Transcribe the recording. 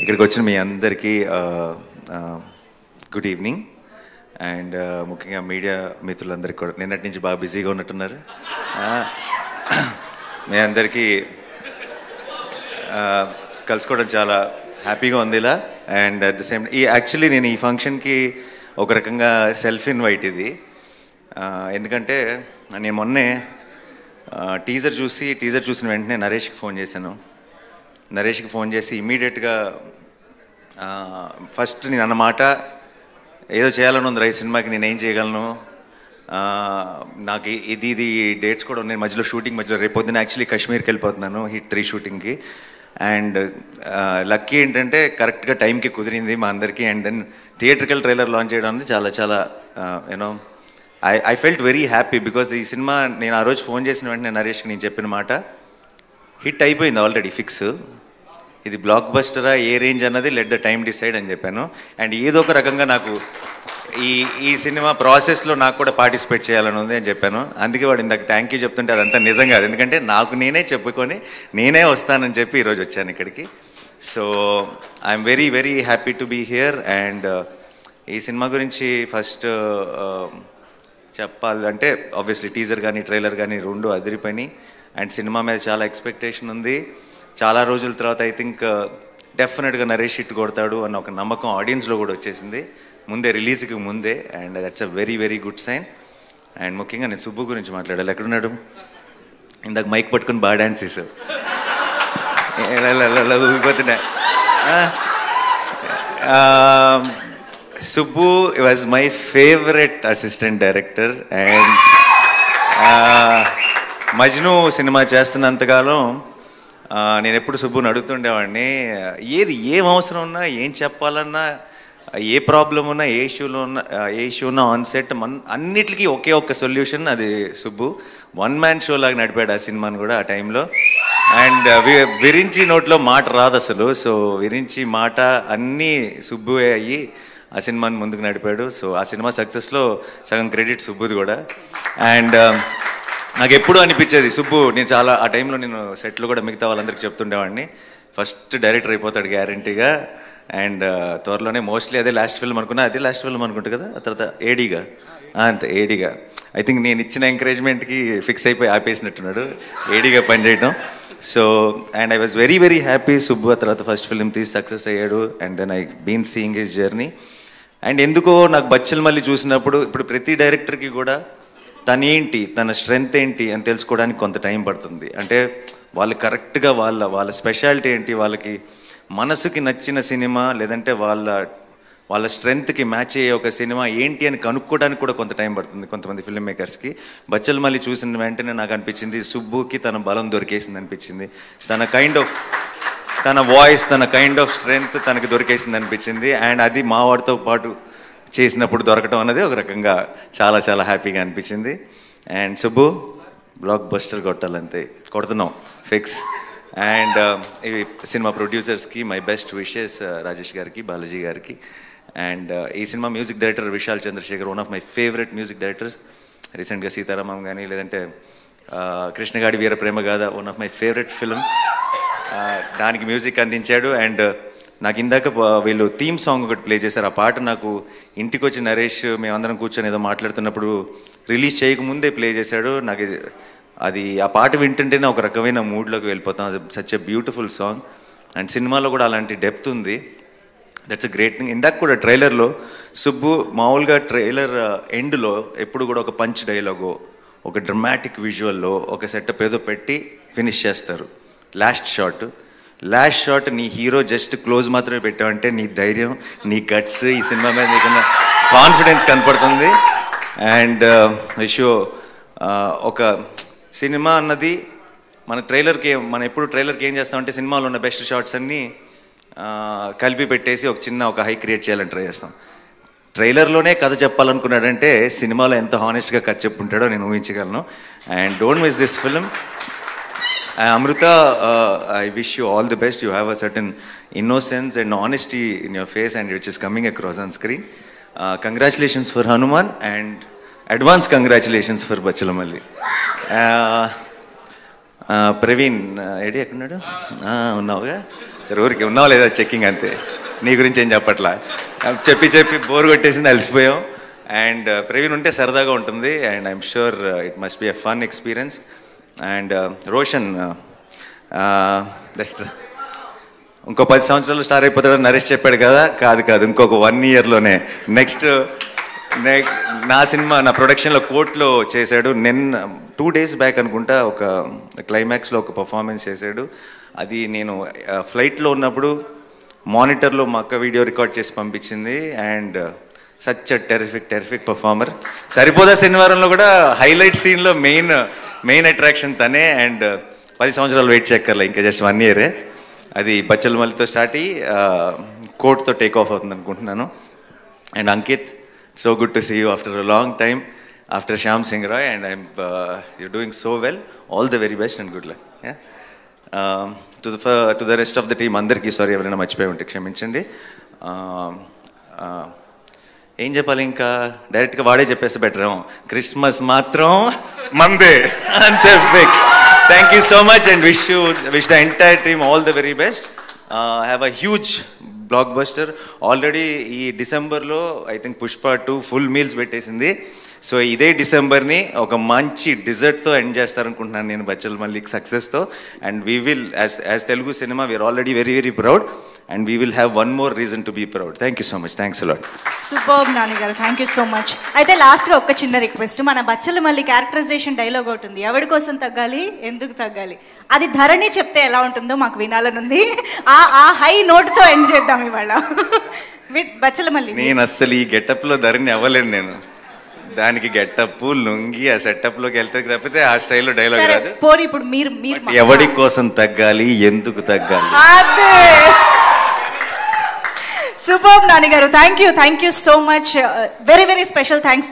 ఇక్కడికి వచ్చిన మీ అందరికీ గుడ్ ఈవినింగ్. అండ్ ముఖ్యంగా మీడియా మిత్రులందరికీ కూడా నిన్నటి నుంచి బాగా బిజీగా ఉన్నట్టున్నారు. మీ అందరికీ కలుసుకోవడం చాలా హ్యాపీగా ఉంది ఇలా. And at the same actually నేను ఈ ఫంక్షన్కి ఒక రకంగా సెల్ఫ్ ఇన్వైట్ ఇది. ఎందుకంటే నేను మొన్నే టీజర్ చూసిన వెంటనే నరేష్కి ఫోన్ చేశాను. నరేష్కి ఫోన్ చేసి ఇమీడియట్గా ఫస్ట్ నేను అన్నమాట, ఏదో చేయాలని ఉంది ఈ సినిమాకి, నేనేం చేయగలను, నాకు ఇది డేట్స్ కూడా ఉన్నాయి మధ్యలో, షూటింగ్ మధ్యలో. రేపు పొద్దున్న యాక్చువల్లీ కాశ్మీర్కి వెళ్ళిపోతున్నాను హిట్ 3 షూటింగ్కి. అండ్ లక్కీ ఏంటంటే కరెక్ట్గా టైంకి కుదిరింది మా అందరికీ. And then theatrical trailer launch చేయడం అనేది చాలా చాలా you know I felt very happy. Because ఈ సినిమా నేను ఆ రోజు ఫోన్ చేసిన వెంటనే నరేష్కి నేను చెప్పిన మాట, హిట్ అయిపోయింది ఆల్రెడీ ఫిక్స్, ఇది బ్లాక్ బస్టరా ఏ రేంజ్ అన్నది లెట్ ద టైమ్ డిసైడ్ అని చెప్పాను. అండ్ ఏదో ఒక రకంగా నాకు ఈ సినిమా ప్రాసెస్లో నాకు కూడా పార్టిసిపేట్ చేయాలని ఉంది అని చెప్పాను. అందుకే వాడు ఇందాక థ్యాంక్ యూ చెప్తుంటే అదంతా నిజం కాదు, ఎందుకంటే నాకు నేనే చెప్పుకొని నేనే వస్తానని చెప్పి ఈరోజు వచ్చాను ఇక్కడికి. So I'm very very happy to be here. And ఈ సినిమా గురించి ఫస్ట్ చెప్పాలంటే ఆబ్వియస్లీ టీజర్ కానీ ట్రైలర్ కానీ రెండు అదిరిపోయినాయి. అండ్ సినిమా మీద చాలా ఎక్స్పెక్టేషన్ ఉంది. చాలా రోజుల తర్వాత ఐ థింక్ డెఫినెట్గా నరేష్ హిట్ కొడతాడు అన్న ఒక నమ్మకం ఆడియన్స్లో కూడా వచ్చేసింది ముందే, రిలీజ్కి ముందే. And that's a very very good sign. And ముఖ్యంగా నేను సుబ్బు గురించి మాట్లాడాలి. ఎక్కడున్నాడు? ఇందాక మైక్ పట్టుకుని బాగా డ్యాన్స్ చేసావు, ఊగిపోతున్నా. Subbu was my favourite assistant director. And Majnu cinema చేస్తున్నంతకాలం నేను ఎప్పుడు సుబ్బుని అడుగుతుండేవాడిని, ఏం అవసరం ఉన్నా, ఏం చెప్పాలన్నా, ఏ ప్రాబ్లం ఉన్నా, ఏ ఇష్యూ ఉన్నా ఆన్ సెట్ అన్నిటికీ ఒకే ఒక్క సొల్యూషన్, అది సుబ్బు. వన్ మ్యాన్ షో లాగా నడిపాడు ఆ సినిమాని కూడా ఆ టైంలో. అండ్ విరించి నోట్లో మాట రాదు అసలు. సో విరించి మాట అన్నీ సుబ్బువే అయ్యి ఆ సినిమాని ముందుకు నడిపాడు. సో ఆ సినిమా సక్సెస్లో సగం క్రెడిట్ సుబ్బుది కూడా. అండ్ నాకు ఎప్పుడూ అనిపించేది సుబ్బు, నేను చాలా ఆ టైంలో నేను సెట్లో కూడా మిగతా వాళ్ళందరికీ చెప్తుండేవాడిని, ఫస్ట్ డైరెక్టర్ అయిపోతాడు గ్యారంటీగా. అండ్ త్వరలోనే మోస్ట్లీ అదే లాస్ట్ ఫిల్మ్ అనుకున్నా, అదే లాస్ట్ ఫిల్మ్ అనుకుంటా కదా, ఆ తర్వాత ఏడీగా, అంతే ఏడీగా. ఐ థింక్ నేను ఇచ్చిన ఎంకరేజ్మెంట్కి ఫిక్స్ అయిపోయి ఆపేసినట్టున్నాడు ఏడీగా పనిచేయడం. So and I was very very happy. Subbu ఆ తర్వాత ఫస్ట్ ఫిల్మ్ తీసి సక్సెస్ అయ్యాడు. And then I been seeing his journey. And ఎందుకో నాకు బచ్చల్ మళ్ళీ చూసినప్పుడు, ఇప్పుడు ప్రతి డైరెక్టర్కి కూడా తనేంటి, తన స్ట్రెంగ్త్ ఏంటి అని తెలుసుకోవడానికి కొంత టైం పడుతుంది. అంటే వాళ్ళు కరెక్ట్గా వాళ్ళ స్పెషాలిటీ ఏంటి, వాళ్ళకి మనసుకి నచ్చిన సినిమా లేదంటే వాళ్ళ స్ట్రెంగ్త్కి మ్యాచ్ అయ్యే ఒక సినిమా ఏంటి అని కనుక్కోవడానికి కూడా కొంత టైం పడుతుంది కొంతమంది ఫిల్మ్ మేకర్స్కి. బచ్చల్ మళ్ళీ చూసిన వెంటనే నాకు అనిపించింది సుబ్బుకి తన బలం దొరికేసింది అనిపించింది. తన వాయిస్, తన కైండ్ ఆఫ్ స్ట్రెంగ్త్ తనకి దొరికేసింది అనిపించింది. అండ్ అది మా వాడితో పాటు చేసినప్పుడు దొరకటం అనేది ఒక రకంగా చాలా చాలా హ్యాపీగా అనిపించింది. అండ్ సుబ్బు బ్లాక్ బస్టర్ కొట్టాలంతే, కొడుతున్నాం ఫిక్స్. అండ్ ఇవి సినిమా ప్రొడ్యూసర్స్కి మై బెస్ట్ విషెస్, రాజేష్ గారికి, బాలాజీ గారికి. అండ్ ఈ cinema music director Vishal Chandrasekhar, one of my favourite music directors. రీసెంట్గా సీతారామం కానీ లేదంటే Krishnagadi Veera Prema Gaadha, one of my favourite film, దానికి మ్యూజిక్ అందించాడు. అండ్ నాకు ఇందాక వీళ్ళు థీమ్ సాంగ్ ఒకటి ప్లే చేశారు. ఆ పాట నాకు ఇంటికి వచ్చి నరేష్ మేమందరం కూర్చొని ఏదో మాట్లాడుతున్నప్పుడు రిలీజ్ చేయకముందే ప్లే చేశాడు. నాకు అది ఆ పాట వింటుంటేనే ఒక రకమైన మూడ్లోకి వెళ్ళిపోతాం. Such a beautiful song. And సినిమాలో కూడా అలాంటి డెప్త్ ఉంది. That's a great thing. ఇందాక కూడా ట్రైలర్లో సుబ్బు మామూలుగా ట్రైలర్ ఎండ్లో ఎప్పుడు కూడా ఒక పంచ్ డైలాగో, ఒక డ్రమాటిక్ విజువల్లో ఒక సెటప్ ఏదో పెట్టి ఫినిష్ చేస్తారు. లాస్ట్ షాట్ నీ హీరో జస్ట్ క్లోజ్ మాత్రమే పెట్టావంటే నీ ధైర్యం, నీ గట్స్, ఈ సినిమా మీద నీకున్న కాన్ఫిడెన్స్ కనపడుతుంది. అండ్ షో ఒక సినిమా అన్నది మనం ఎప్పుడు ట్రైలర్కి ఏం చేస్తామంటే సినిమాలో ఉన్న బెస్ట్ షాట్స్ అన్నీ కలిపి పెట్టేసి ఒక హై క్రియేట్ చేయాలని ట్రై చేస్తాం. ట్రైలర్లోనే కథ చెప్పాలనుకున్నాడంటే సినిమాలో ఎంత హానెస్ట్గా కథ చెప్పుంటాడో నేను ఊహించగలను. And don't miss this film. Amrita, I wish you all the best. You have a certain innocence and honesty in your face, and which is coming across on screen. Congratulations for Hanuman, and advance congratulations for Bachalamalli. Praveen AD ఎక్కడున్నాడు? ఉన్నావుగా, సరే ఊరికి ఉన్నావా లేదా checking అంతే, నీ గురించి ఏం చెప్పట్లా. చెప్పి బోర్ కొట్టేసింది, అలసిపోయాం. అండ్ ప్రవీణ్ ఉంటే సరదాగా ఉంటుంది. And I'm sure it must be a fun experience. And Roshan ఇంకో 10 సంవత్సరాలు స్టార్ అయిపోతాడని నరేష్ చెప్పాడు కదా, కాదు ఇంకొక 1 yearలోనే నెక్స్ట్ నా సినిమా నా ప్రొడక్షన్లో కోర్టులో చేశాడు. 2 days బ్యాక్ అనుకుంటా ఒక క్లైమాక్స్లో ఒక పర్ఫార్మెన్స్ చేశాడు. అది నేను ఫ్లైట్లో ఉన్నప్పుడు మానిటర్లో మా అక్క వీడియో రికార్డ్ చేసి పంపించింది. And such terrific performer. Saripodhaa శనివారంలో కూడా హైలైట్ సీన్లో మెయిన్ అట్రాక్షన్ తనే. అండ్ 10 సంవత్సరాలు వెయిట్ చేయక్కర్లే, ఇంకా జస్ట్ 1 year. అది బచ్చలమల్లితో స్టార్ట్ అయ్యి కోర్టుతో టేక్ ఆఫ్ అవుతుంది అనుకుంటున్నాను. And Ankit, so good to see you after a long time, after Shyam Singh Roy, and you're doing so well. All the very best and good luck. Yeah. To the rest of the team, andarki sorry ఎవరైనా మర్చిపోయి ఉంటే క్షమించండి. ఏం చెప్పాలి, ఇంకా డైరెక్ట్గా వాడే చెప్పేస్తే బెటర్. క్రిస్మస్ మాత్రం మందే అంతే fix. Thank you so much and wish the entire team all the very best. Have a huge blockbuster. Already ఈ డిసెంబర్లో I think Pushpa 2 full meals పెట్టేసింది. సో ఇదే డిసెంబర్ని ఒక మంచి డిజర్ట్తో ఎండ్ చేస్తారనుకుంటున్నాను నేను బచ్చలమల్లికి సక్సెస్తో. And we will as Telugu cinema we're already very very proud and we will have one more reason to be proud. Thank you so much. Thanks a lot. Superb Nani గారు, థ్యాంక్ యూ సో మచ్. అయితే లాస్ట్గా ఒక చిన్న request, మన Bachhala Malli characterisation dialogue ఒకటి ఉంది, ఎవరి కోసం తగ్గాలి ఎందుకు తగ్గాలి, అది ధరణి చెప్తే ఎలా ఉంటుందో మాకు వినాలనుంది. ఆ హై నోట్తో ఎండ్ చేద్దాం ఇవాళ విత్ బచ్చలమల్లి. నేను అస్సలు ఈ గెటప్లో ధరణి అవ్వలేను. నేను దానికి గెటప్ లుంగి ఆ సెటప్లోకి వెళ్తే తప్పితే ఆ స్టైల్లో డైలాగ్ రాదు. పోనీ ఇప్పుడు మీరు ఎవడి కోసం తగ్గాలి ఎందుకు తగ్గాలి. సూపర్బ్ నాని గారు, thank you so much. Very very special thanks.